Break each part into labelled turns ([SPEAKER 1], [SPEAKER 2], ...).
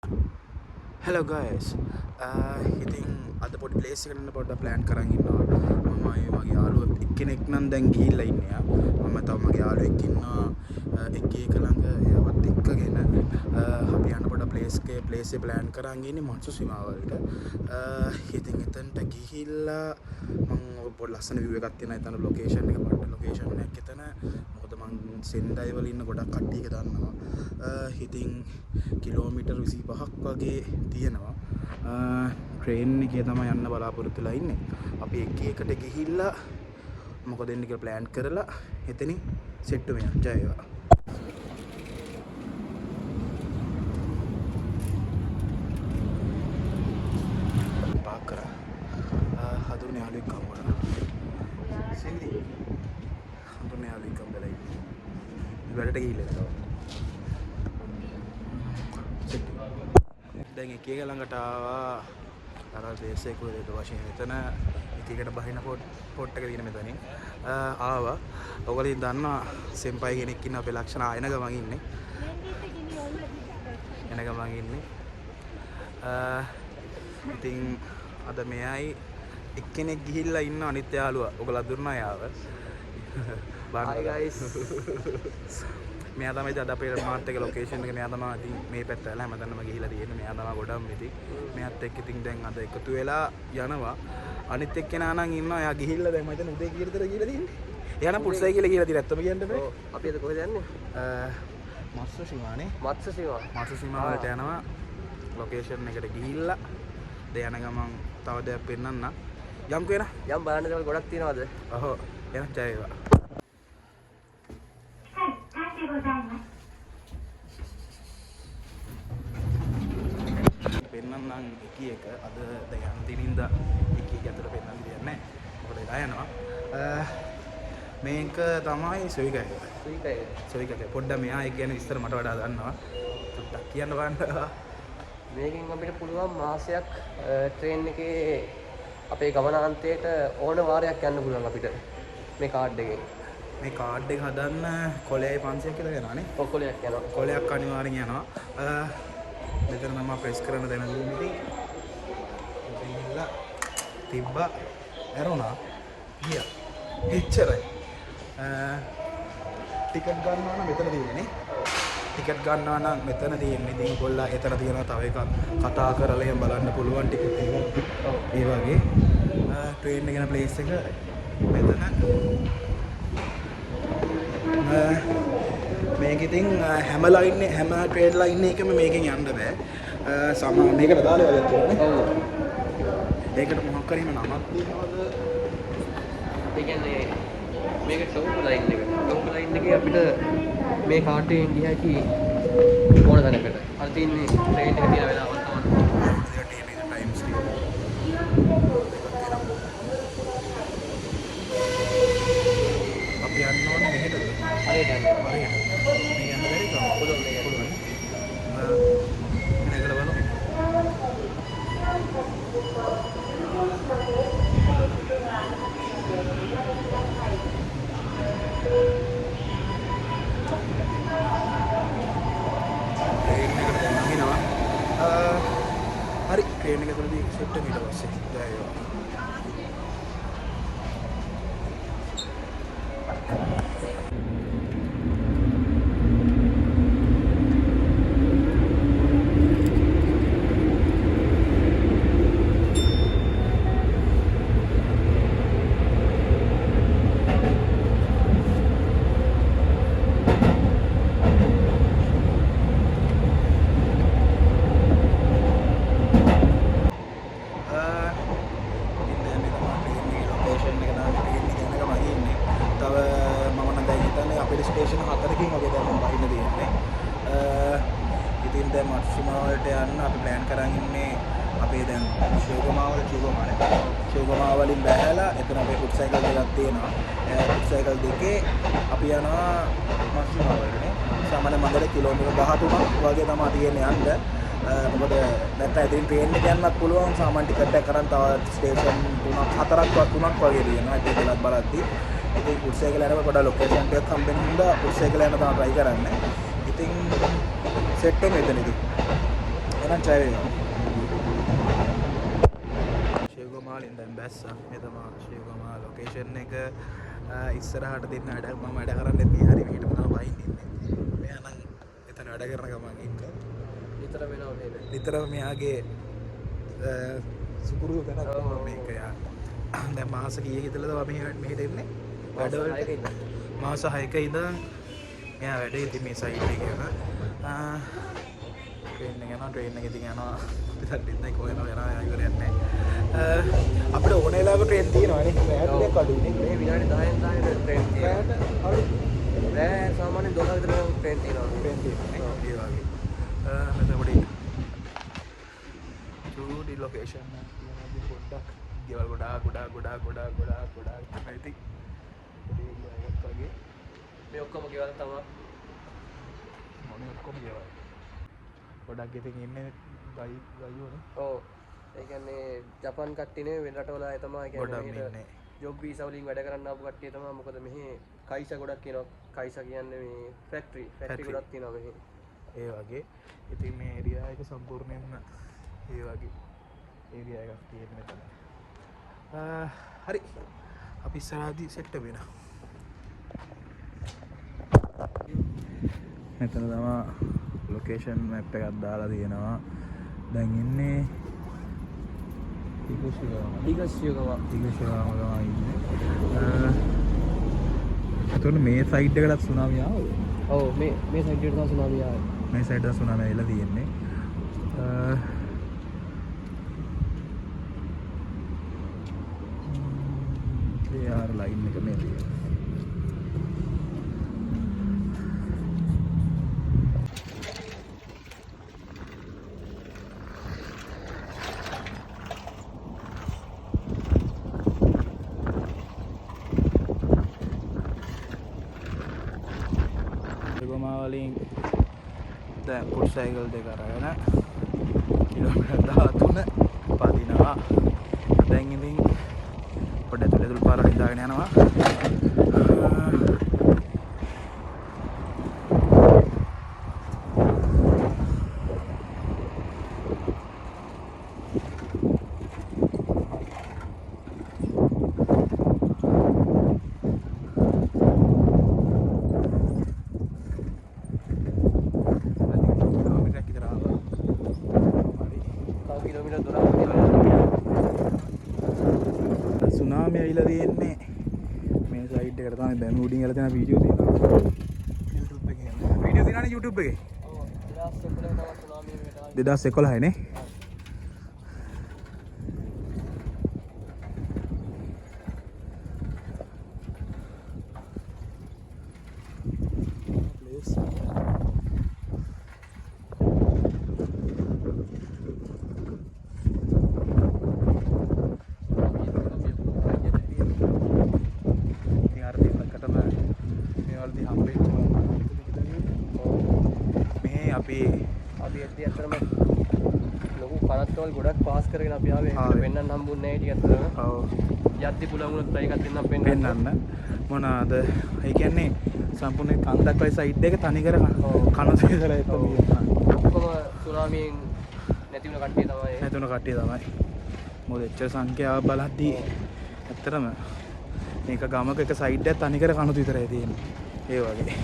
[SPEAKER 1] Hello guys. ඉතින් අද පොඩි ප්ලේස් එකකට යන්න පොඩ්ඩක් ප්ලෑන් කරන් ඉන්නවා. මම මගේ යාළුවෙක් එක්කෙනෙක් නම් දැන් ගිහිල්ලා ඉන්නේ යා. මම තව මගේ යාළුවෙක් ඉන්නවා එක ළඟ එයාවත් එක්කගෙන අපි යන්න පොඩ්ඩක් ප්ලේස් එක ප්ලෑන් කරන් ඉන්නේ මන්සු සීමාවලට. ඉතින් එතනට ගිහිල්ලා මම පොඩි ලස්සන view එකක් තියෙනවා. එතන ලොකේෂන් එක පට්ට ලොකේෂන් එකක් එතන. මොකද මං සෙන්ඩයි වල ඉන්න ගොඩක් කට්ටියක දන්නවා. ඉතින් කිලෝමීටර් 25ක් වගේ තියෙනවා. ට්‍රේන් එකේ තමයි යන්න බලාපොරොත්තු වෙලා ඉන්නේ. අපි එක එකට ගිහිල්ලා මොකද වෙන්නේ කියලා ප්ලෑන් කරලා එතනින් සෙට් වෙමු. ජය වේවා. පාක් කරා. හඳුනේ යාළුවෙක් හම්බුණා. සිල්ලි. හඳුනේ යාළුවෙක් හම්බෙලා ඉන්නේ. වැඩට ගිහිල්ලා ඉන්නවා. දැන් එක ළඟට ආවා අර බේස් එක උඩට වශයෙන් එතන එක එකට බහින පොට් එක තියෙන මෙතනින් ආවා. ඔයගොල්ලෝ දන්නවා සෙම්පයි කෙනෙක් ඉන්න අපේ ලක්ෂණ ආයන ගමන් ඉන්නේ. එන ගමන් ඉන්නේ. ඉතින් අද මෙයයි එක්කෙනෙක් ගිහිල්ලා ඉන්න අනිත් යාළුවා. ඔයගොල්ලෝ දුන්නා යාව.
[SPEAKER 2] Hi guys.
[SPEAKER 1] මෙයා තමයි අද අපේ මාත් එක ලොකේෂන් එක මෙයා තමයි ඉතින් මේ පැත්ත වල හැමතැනම ගිහිලා තියෙන්නේ. මෙයා තමයි ගොඩක් ඉතින් මෙයාත් එක්ක ඉතින් දැන් අද එකතු වෙලා යනවා. අනිත් එක්කෙනා නම් ඉන්නවා. එයා ගිහිල්ලා දැන් මම හිතන්නේ උදේ කීයටද ගිහිලා තියෙන්නේ. එයා නම් පුට්සයි කියලා තියෙන්නේ. ඇත්තම කියන්න බෑ.
[SPEAKER 2] ඔව් අපි අද කොහෙද යන්නේ?
[SPEAKER 1] මත්ස්‍යසීමානේ.
[SPEAKER 2] මත්ස්‍යසීමාව.
[SPEAKER 1] වලට යනවා. ලොකේෂන් එකට ගිහිල්ලා දැන් යන ගමන් තව දෙයක් පෙන්නන්න. යම්කෝ එන.
[SPEAKER 2] යම් බලන්න දේවල් ගොඩක් තියෙනවද?
[SPEAKER 1] ඔහො එන ජය වේවා. පෙන්වන්නම් එක අද දැන් යන දිනින්දා එක ඇතුළ පෙන්වන්න දෙයක් නැහැ. මොකද එදා යනවා. මේක තමයි සොයිකයි. සොයිකයි. පොඩ්ඩක් මෙයා ඒක ගැන විස්තර මට වඩා දන්නවා. පොඩ්ඩක් කියන්න බලන්න.
[SPEAKER 2] මේකෙන් අපිට පුළුවන් මාසයක් ට්‍රේන් එකේ අපේ ගමනාන්තයට ඕන වාරයක් යන්න පුළුවන් අපිට මේ කාඩ් එකෙන්.
[SPEAKER 1] මේ කාඩ් එක හදන්න කොලයයි 500ක් කියලා යනවානේ.
[SPEAKER 2] ඔව් කොලයක් යනවා.
[SPEAKER 1] කොලයක් අනිවාර්යෙන් යනවා. මෙතන මම ප්‍රෙස් කරන දැන දුන්නේ ඉතින් ඉතින්ලා තිබ්බා ඇරුණා ගියා එච්චරයි. ටිකට් ගන්නවා නම් මෙතන තියෙන්නේ නේ. ටිකට් ගන්නවා නම් මෙතන තියෙන්නේ. ඉතින් කොල්ලා එතන තියෙනවා තව එකක් කතා කරලා එහෙම බලන්න පුළුවන් ටිකට් එක. ඒ වගේ ට්‍රේන් එක යන ප්ලේස් එක මෙතන මේක ඉතින් හැම ට්‍රේන් ලයින් එකම මේකෙන් යන්න බෑ. මේකට දාලා වගේ තියෙනවා නේ. ඔව්. ඒකට මොකක් කරේ නමක් තියෙනවද?
[SPEAKER 2] ඒ කියන්නේ මේක ටොප් ලයින් එක. ටොප් ලයින් එකේ අපිට මේ කාඩ් එකෙන් ගියා කි ඕන තැනකට. අර තින්නේ ට්‍රේන් එක තියෙන වෙලාවල් තමයි.
[SPEAKER 1] ඒකට තියෙන ටයිම්ස් අපි යන්න ඕනේ මෙහෙටද?
[SPEAKER 2] හරියට යන්න.
[SPEAKER 1] හරියට. මේ යන්න බැරි කම.
[SPEAKER 2] පුළුවන් මේක.
[SPEAKER 1] මේකට බලමු. හරි ට්‍රේන් එක තුලදී සෙට් එක ඊට පස්සේ දැයිවා. ස්ටේෂන් 4කින් වගේ දැන් මම බහින්න තියෙන්නේ. ඉතින් දැන් මත්ස්‍යමාවලට යන්න අපි ප්ලෑන් කරන් ඉන්නේ. අපේ දැන් ශෝගමාව වලින් බැහැලා එතන අපේ ෆුට් සයිකල් දෙකක් තියෙනවා. ෆුට් සයිකල් දෙකේ අපි යනවා මත්ස්‍යමාවලට. සාමාන්‍ය මන්දර කිලෝමීටර් 13ක් වගේ තමයි තියෙන්නේ යන්න. මොකද නැත්නම් ඉතින් ට්‍රේන් එක යන්නත් පුළුවන්. සාමාන්‍ය ටිකට් එකක් කරන් තව ස්ටේෂන් 3ක් වගේ තියෙනවා. ඒක දෙලක් බලද්දී ඉතින් ෆුට් සයිකල් යනකොට පොඩ්ඩක් ලොකේෂන් එකක් හම්බෙන්න හින්දා ෆුට් සයිකල් යන තමයි try කරන්නේ. ඉතින් සෙට් එක මෙතනදී. එහෙනම් try වෙනවා. ශිවගමාලින් දැන් බැස්සා. මේ තමයි ශිවගමා ලොකේෂන් එක. ඉස්සරහට දෙන්න වැඩ මම වැඩ කරන්නේ මේ හරි මෙහෙට තමයි වයින් ඉන්නේ. මෙයා නම් එතන වැඩ කරන ගමන් එක්ක
[SPEAKER 2] විතර වෙනවා නේද?
[SPEAKER 1] නිතරම මෙයාගේ සුකුරු ගැන මේක යා. දැන් මාස කීයක ඉඳලාද මෙහෙට එන්නේ? වැඩවලට මාස 6ක ඉඳන් මෙයා වැඩ ඉතින් මේ සයිට් එකේ යන ට්‍රේන් එක ඉතින් යනවා අපි දන්නේ කොහෙන්ද යනවා ඉවරයක් නැහැ. අපිට ඕන වෙලාවක ට්‍රේන් තියෙනවා නේ. රැයට අඩුයි නේ.
[SPEAKER 2] මේ විනාඩි 10න් 10ට ට්‍රේන් තියෙනවා.
[SPEAKER 1] රැයට අඩුයි.
[SPEAKER 2] රෑ සාමාන්‍යයෙන් 12 විතර ට්‍රේන් තියෙනවා.
[SPEAKER 1] ට්‍රේන් තියෙනවා නේ. ඒ වගේ. මෙතන පොඩි චූටි ලොකේෂන් එකක් තියෙනවා පොඩ්ඩක්. ගෙවල් ගොඩාක් නැති. පොඩි එකක් වගේ.
[SPEAKER 2] මේ ඔක්කොම ගෙවල් තමයි.
[SPEAKER 1] මොනේ ඔක්කොම ගෙවල්. ගොඩක් ඉතින් ඉන්නේ ගයියෝනේ.
[SPEAKER 2] ඔව්. ඒ කියන්නේ ජපාන් කට්ටියනේ වෙන රටවල අය තමයි කියන්නේ ජොබ් වීසා වලින් වැඩ කරන්න ආපු කට්ටිය තමයි. මොකද මෙහි කයිසා ගොඩක් කියනවා. කයිසා කියන්නේ මේ ෆැක්ටරි ගොඩක් තියෙනවා මෙහි.
[SPEAKER 1] ඒ වගේ. ඉතින් මේ ඒරියා එක සම්පූර්ණයෙන්ම ඒ වගේ ඒරියා එකක් තියෙන මෙතන. හරි. අපි ඉස්සරහදී සෙට් වෙනවා. මෙතන තමයි ලොකේෂන් මැප් එකක් දාලා තියෙනවා. දැන් ඉන්නේ
[SPEAKER 2] ඊගස්සියගම
[SPEAKER 1] ඉන්නේ. එතකොට මේ සයිඩ් එකටත් සුනාමිය ආවද?
[SPEAKER 2] ඔව් මේ සයිඩ් එකට තමයි සුනාමිය ආවේ.
[SPEAKER 1] මේ සයිඩ් එක සුනාමිය ඇවිල්ලා තියෙන්නේ. AR ලයින් එක මේ තියෙනවා. වලින් දැන් පුට් සයිකල් දෙක අරගෙන කිලෝමීටර් 13 පදිනවා. දැන් ඉතින් පොඩ ඇතුළේ පාර වලින් දාගෙන යනවා. සුනාමිය ඇවිල්ලා තියෙන්නේ මේ සයිඩ් එකට තමයි. දැන් උඩින් යලා තියෙන වීඩියෝ තියෙනවා YouTube එකේ. වීඩියෝ තියෙනවනේ YouTube එකේ.
[SPEAKER 2] ඔව් 2011 තමයි සුනාමිය එකට ආවේ.
[SPEAKER 1] 2011 නේ. අපි
[SPEAKER 2] එද්දි අතරම ලොකු කනත්තවල් ගොඩක් පාස් කරගෙන අපි ආවේ. ඒකට පෙන්වන්න හම්බුන්නේ නැහැ ටික අතරම.
[SPEAKER 1] ඔව්.
[SPEAKER 2] යද්දි පුළුවන් වුණොත් try එකක් දෙන්නම්
[SPEAKER 1] පෙන්වන්න. මොනවාද? ඒ කියන්නේ සම්පූර්ණ කන්දක් වයි සයිඩ් එක තනි කර කන දෙකලා එතන
[SPEAKER 2] ඔක්කොම සුනාමියෙන් නැති වුණ කට්ටිය තමයි.
[SPEAKER 1] නැතුණ කට්ටිය තමයි. මොකද එච්චර සංඛ්‍යාව බලද්දී ඇත්තටම මේක ගමක එක සයිඩ් එකක් තනි කර කනුත් විතරයි තියෙන්නේ. ඒ වගේ.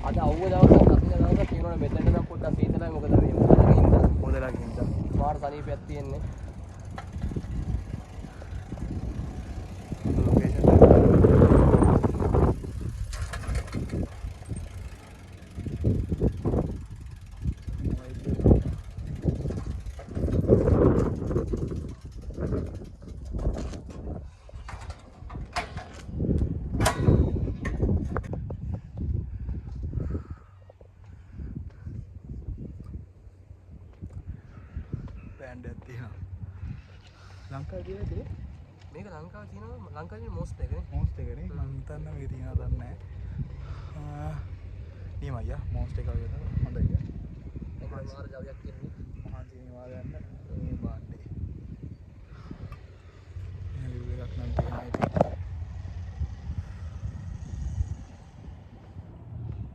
[SPEAKER 2] අද අවුව දවසක් අතින දවසක් කියනවනේ මෙතන නම් පොඩ්ඩක් සීතලයි. මොකද මේ
[SPEAKER 1] මොදලකින් ඉඳන්
[SPEAKER 2] මාර සනීපයක් තියෙන්නේ.
[SPEAKER 1] ලොකේෂන් බෑන්ඩ් එකක් තියෙනවා. ලංකාවේ තියෙන්නේ
[SPEAKER 2] මේක ලංකාවේ තියෙනවා. ලංකාවේ මොස්ට් එකනේ.
[SPEAKER 1] මොස්ට් එකනේ. මම හිතන්නේ මේක තියෙනවද දන්නේ නැහැ. නියමයි මොස්ට් එක වගේ තමයි. හොඳයි.
[SPEAKER 2] ඒක මාර ජවයක් කියන්නේ.
[SPEAKER 1] මහන්සි නිවා ගන්න මේ බාණ්ඩේ. මේ වීඩියෝ එකක් නම් තියෙනවා ඉතින්.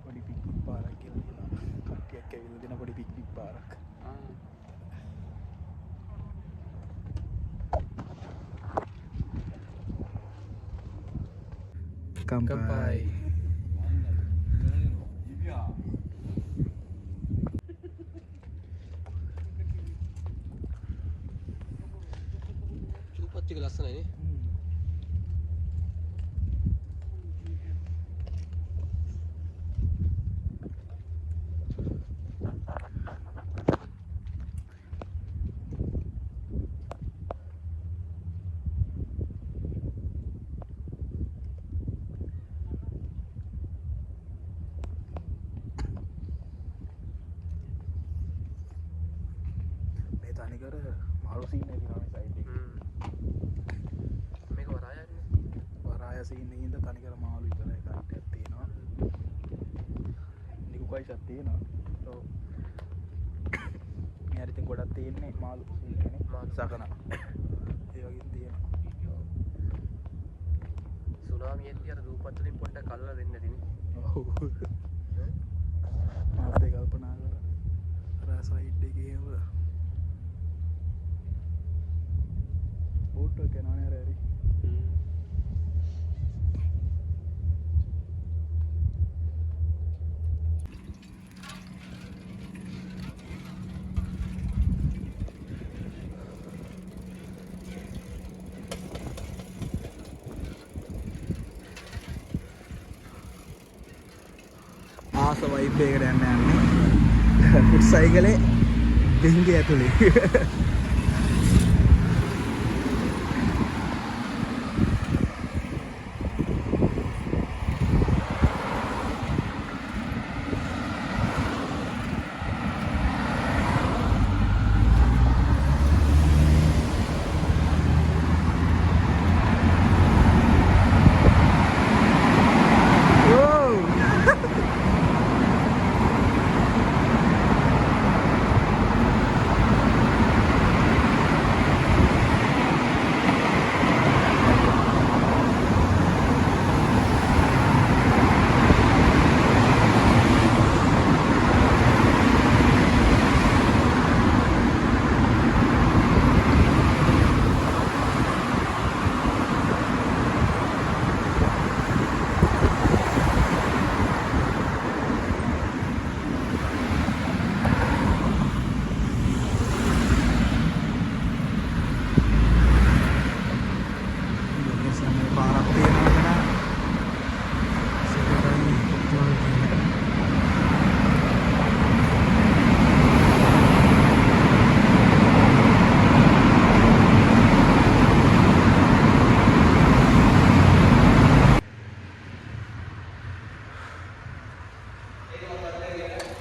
[SPEAKER 1] පොඩි පික් පාරක්. කම්පයි.
[SPEAKER 2] චූපත් එක ලස්සනයි නේ.
[SPEAKER 1] මේ තනිකර මාළු සීන් එක තියෙනවා මේ සයිඩ් එකේ.
[SPEAKER 2] මේක වරායන්නේ.
[SPEAKER 1] වරාය සීන් එකේ ඉඳන් තනිකර මාළු විතරයි කට්ටියක් තියෙනවා. නිකුකයිසක් තියෙනවා. ඔව්. මෙයාට ඉතින් ගොඩක් තියෙන්නේ මාළු සීන් එකනේ. මාළු සකන. ඒ වගේ තියෙනවා.
[SPEAKER 2] සුනාමියෙන්දී අර දූපත් වලින් පොඩ්ඩක් කල්ලා දෙන්න ඇතිනේ.
[SPEAKER 1] ඔව්. මාත් ඒ කල්පනා කරා. අර සයිඩ් එකේම බෝට් එක යනවනේ අර හරි. ආස වයිබ් එකකට යන්නේ ෆුට් සයිකලේ ගෙහිගේ ඇතුලේ.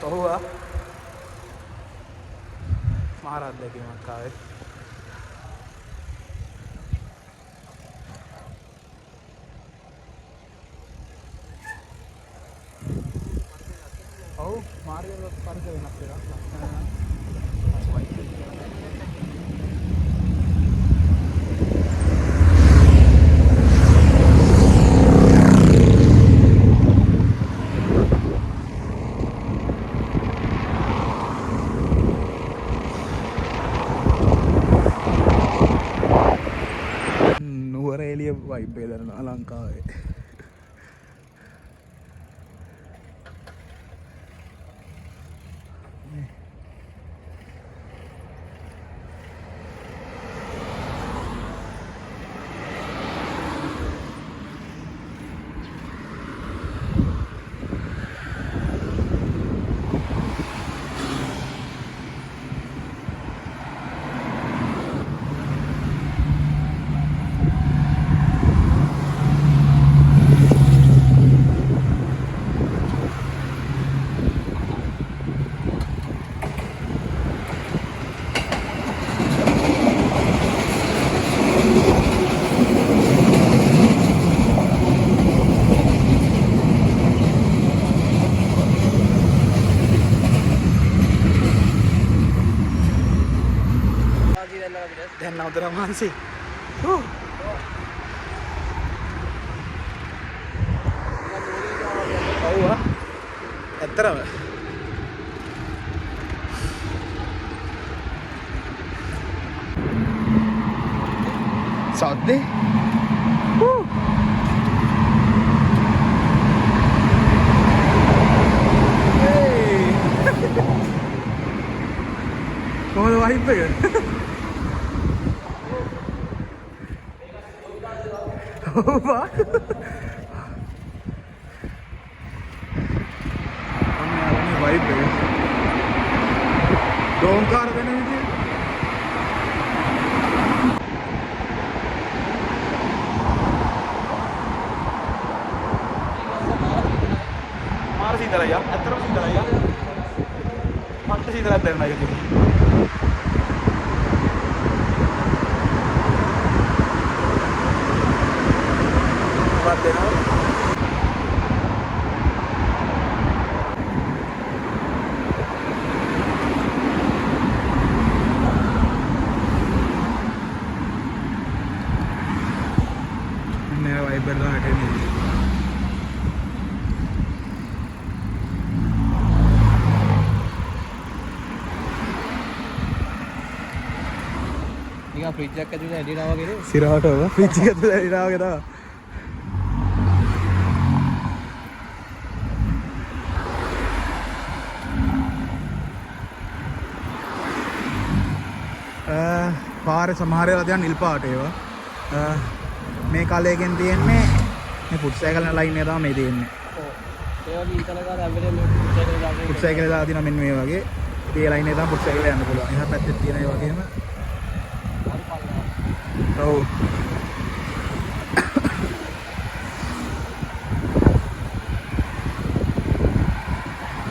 [SPEAKER 1] ඔහුවා මහරත් දැකීමක් ආවේ. ඔව් මාර්ගවල පරිස වෙනස් වෙනවා. නුවරඑළිය වයිබ් එක දැනෙනවා ලංකාවේ. දැන් නවතර මාන්සි. ඔව් ඇත්තරම සද්දේ කොහොමද වයිබ් එක? ඔවා අනේ වයිබ් එක දෝංකාර වෙන විදිය මාර සීතලයි අතරම සීතලයි මට සීතලක් දැනෙනවා ඒක දෙනවා නේ වයිබර් දාට එන්නේ
[SPEAKER 2] නිකන් ෆ්‍රිජ් එකක් ඇතුලේ ඇදිනවා වගේ නේ
[SPEAKER 1] සිරාට ෆ්‍රිජ් එක ඇතුලේ ඇදිනවා වගේ තමයි පාරේ සමහර ඒවා දැන් නිල් පාට ඒවා මේ කලයෙන් තියෙන්නේ මේ ෆුට් සයිකල් ලයින් එක තමයි මේ තියෙන්නේ.
[SPEAKER 2] ඔව්. ඒ වගේ ඊතලකාර හැමදේම
[SPEAKER 1] ෆුට් සයිකල් දාලා තියෙනවා මෙන්න මේ වගේ. මේ ලයින් එක තමයි ෆුට් සයිකල් යන්න පුළුවන්. එහා පැත්තේ තියෙන ඒ වගේම ඔව්.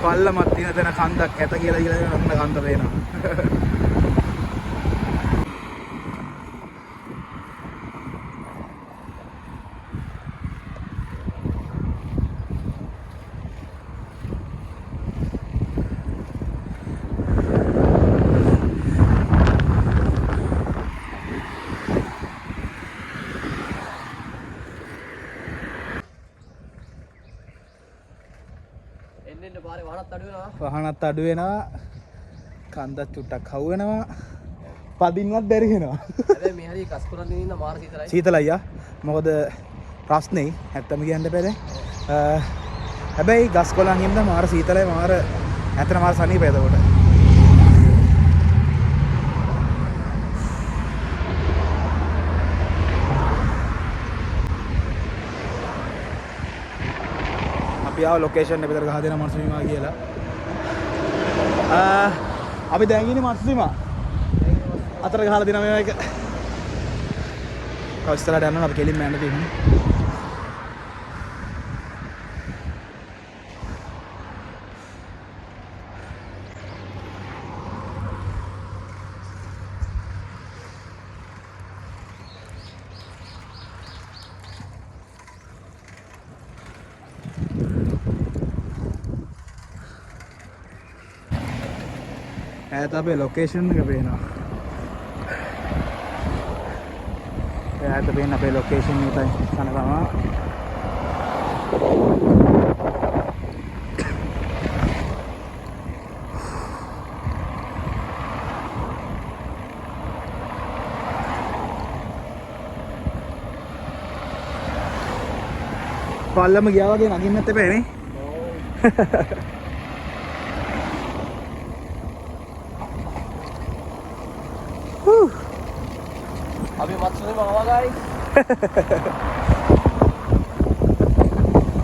[SPEAKER 1] පල්ලමක් තියෙන තැන කන්දක් ඇත කියලා ඉගෙන ගන්න කන්ද පේනවා.
[SPEAKER 2] එන්න පාරේ වහනත් අඩු වෙනවා.
[SPEAKER 1] වහනත් අඩු වෙනවා. කන්දත් චුට්ටක් හවු වෙනවා. පදින්නවත් බැරි වෙනවා.
[SPEAKER 2] හැබැයි මේ හරිය ගස් කොළන් දින ඉන්න මාර සීතලයි.
[SPEAKER 1] සීතලයි ආ. මොකද ප්‍රශ්නේ ඇත්තම කියන්න බැරේ. හැබැයි ගස් කොළන් හින්දා මාර සීතලයි මාර ඇත්තට මාර සනීපයි එතකොට. අපි ආව ලොකේෂන් එක විතර ගහ දෙන මන්සුනිමා කියලා. අපි දැන් ඉන්නේ මන්සුනිමා. අතර ගහලා දෙන මේවා එක. කවස්තරට යනවා අපි කෙලින්ම යන්න තියෙන්නේ. ඈත අපේ ලොකේෂන් එක පේනවා. ඈත පේන අපේ ලොකේෂන් එකයි කන තමයි. පල්ලම ගියා වගේ නගින්නත් එපා නේ.
[SPEAKER 2] අපි මත්සුනේ ආවා ගායි.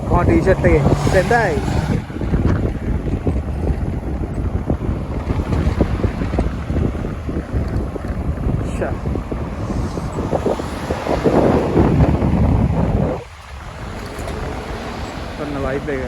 [SPEAKER 1] කොහොම ටී-ෂර්ට් එකේ සෙන්ඩයි. ෂා. තන්න වයිබ් එක.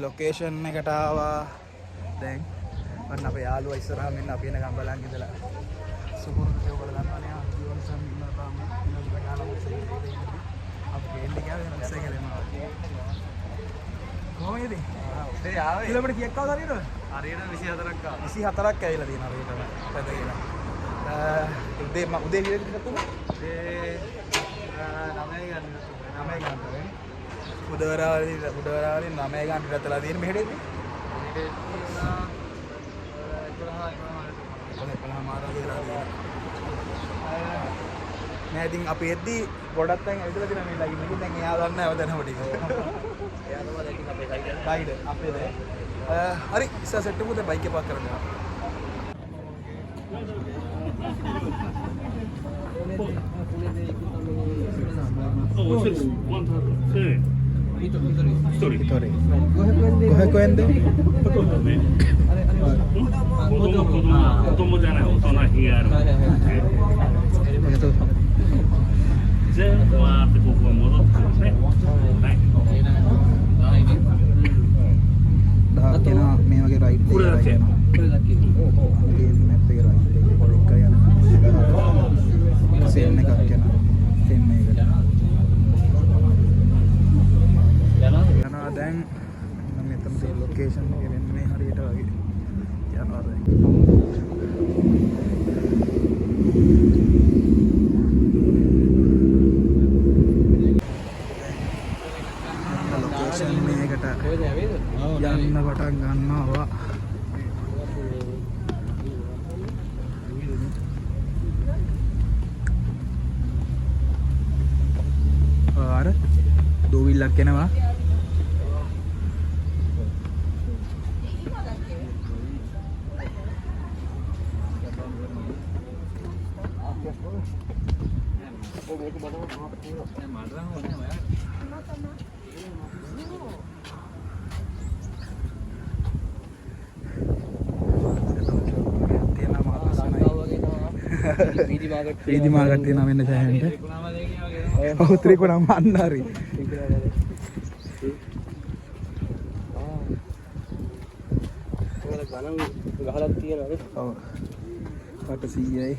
[SPEAKER 1] ලොකේෂන් එකට ආවා. දැන් අන්න අපේ යාළුවා ඉස්සරහා මෙන්න අපි එනකම් බලන් ඉඳලා සුපුරුදු දේවල් ගන්නවානේ ආ ජීවන සම්මිලා තාම ඉන්න ගාලා අපි ගෙන්නේ ගියා වෙන ඉස්සෙ ගලනවා කොහොමද? ඒ ආවේ කිලෝමීටර් කීයක් ආවද හරියද?
[SPEAKER 2] හරියට 24ක් ආවා.
[SPEAKER 1] 24ක් ඇවිල්ලා තියෙනවා හරියටම. පැදගෙන. උදේ විදිහට තිබුණා.
[SPEAKER 2] ඒ 9 ගන්න.
[SPEAKER 1] 9 ගන්න වෙන්නේ. බුදවරාවලින් 9 ගන්න ඉඳලා තියෙන මෙහෙටදී. නෑ ඉතින් අපි එද්දි ගොඩක් තැන් ඇවිදලා තියෙනවා මේ ලයින් එකේ. දැන් එයා දන්නේ නැව දැනම ටික.
[SPEAKER 2] එයා තමයි දැන් අපේ සයිඩ්
[SPEAKER 1] අපේ දැන්. හරි ඉස්සර සෙට් එකු දැන් බයික් එක පාක් කරන්න යනවා. මේ වගේ රයිඩ් සෙන් එකක් යනවා. සෙන් එකකට. යනවා දැන් මම මෙතන තියෙන ලොකේෂන් එක වෙන්නේ හරියට වගේ. යනවා දැන්. ලොකේෂන් මේකට යන්න පටන් ගන්නවා. අර දෝවිල්ලක් එනවා. වීදි මාර්ගට තියෙනවා මෙන්න සෑහෙන්න. ඔව් ත්‍රිකුණා මන්නාරි.
[SPEAKER 2] ගණන් ගහලා තියෙනවද?
[SPEAKER 1] ඔව්. 800යි.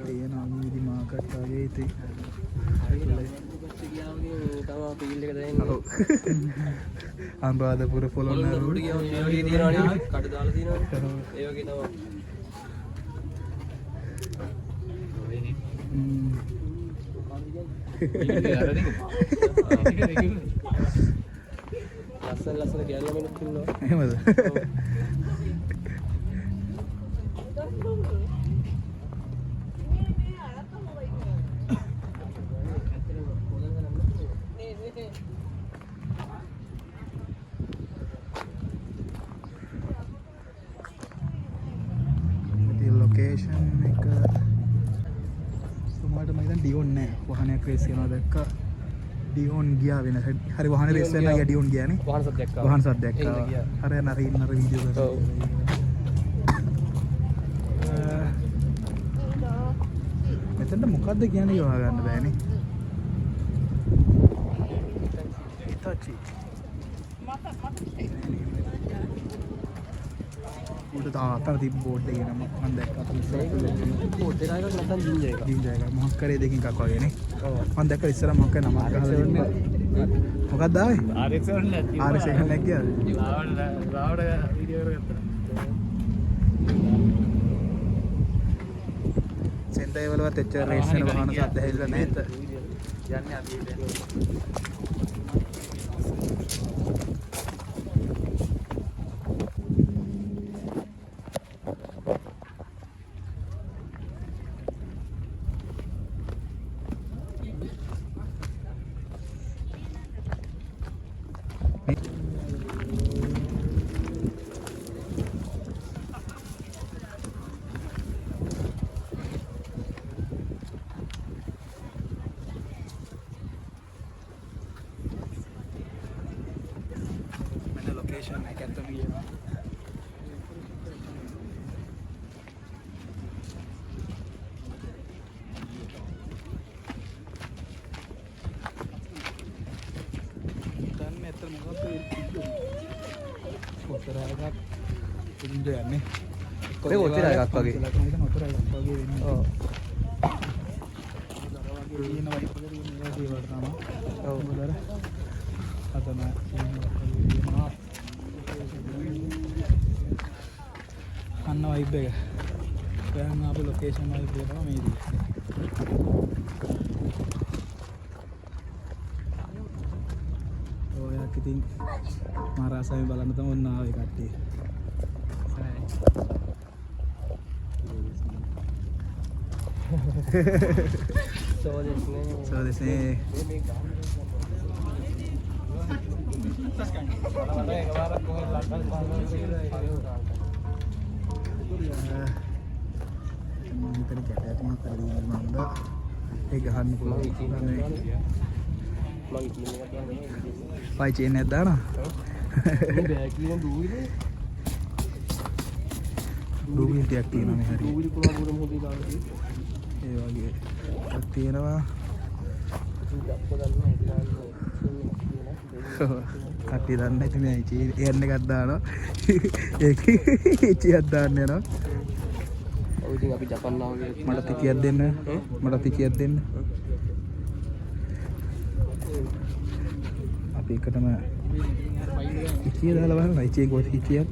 [SPEAKER 1] තියෙනවා වීදි මාර්ගට වගේ ඉතින්. අනුරාධපුර පොළොන්නරුව
[SPEAKER 2] රෝඩ් ගියාම මේ වගේ තියෙනවනේ කඩ දාලා තියෙනවනේ ඒ වගේ තමයි ලස්සන ගෑනු ළමයිනුත් ඉන්නවා
[SPEAKER 1] එහෙමද ලොකේෂන් එක සුමාට මම දැන් ඩියෝන් නෑ වාහනයක් රේස් කරනවා දැක්කා ඩියෝන් ගියා වෙන හරි වාහනේ රේස් වෙනවා ගියා ඩියෝන් ගියානේ වාහන සද්දයක් ආවා අර නර ඉන්නර වීඩියෝ කරා ඔව් මෙතන මොකද්ද කියන්නේ යවා ගන්න බෑනේ ඉතාචි උඩ තාත්තර තිබ්බ බෝඩ් එකේ නම මම දැක්කා අතන
[SPEAKER 2] බෝඩ් එකක් නැත්නම් ජින්ජර් එකක්
[SPEAKER 1] ජින්ජර් එකක් මොකක් කරේ දෙකකින් එකක් වගේ නේ ඔව් මම දැක්කා ඉස්සර මොකක් නමක් ගහලා තිබ්බා මොකක්ද ආවේ RX එක නැති RX එක නැති ගියාද රාවඩ වීඩියෝ කරගත්තා සෙන්ටර් වලවත් එච්චර රේස් වෙන වාහන සද්ද ඇහෙලා නැද්ද යන්නේ අපි දැන් location එක ඇත්තම කියනවා දැන් මෙතන මොකක්ද ඔතර එකක් ඉඳ යන්නේ
[SPEAKER 2] කොහේ ඔතර එකක් වගේ
[SPEAKER 1] ඔතර එකක් වගේ වෙනවා ඔව් කියන වයිප් එක තියෙන ඒවා ඒවට තමයි.
[SPEAKER 2] ඔව්.
[SPEAKER 1] මොකද අතන තියෙනවා. අන්න වයිප් එක. දැන් ආපු ලොකේෂන් වයිප් එක තමයි මේ තියෙන්නේ. ඔයක් ඉතින් මහරාසාවෙන් බලන්න තමයි ඔන්න ආවේ කට්ටිය.
[SPEAKER 2] So this
[SPEAKER 1] මේ මෙතන කැටයක් මම කරලා දෙනවා මන්ද ඒක ගහන්න පුළුවන්.
[SPEAKER 2] මගේ කීන එක කියන්නේ
[SPEAKER 1] පයි චේන් එකක් දානවා.
[SPEAKER 2] මේ බෑ කියන දූවිලි
[SPEAKER 1] ඩූවිල් ටිකක් තියෙනවා මේ හරිය.
[SPEAKER 2] දූවිලි කුණා ගොඩම හොදේ දාලා
[SPEAKER 1] ඒ වගේ එකක් තියෙනවා. කට්ටිය දන්නේ නැති මේ චේන් එකක් දානවා. ඒක චේන් දාන්න යනවා.
[SPEAKER 2] ඔව් ඉතින් අපි ජපන් ආවේ
[SPEAKER 1] මට ටිකයක් දෙන්න. මට ටිකයක් දෙන්න. අපි එකටම ඉතිය දාලා බලන්න ඉතියේ කොහොමද ඉතියක්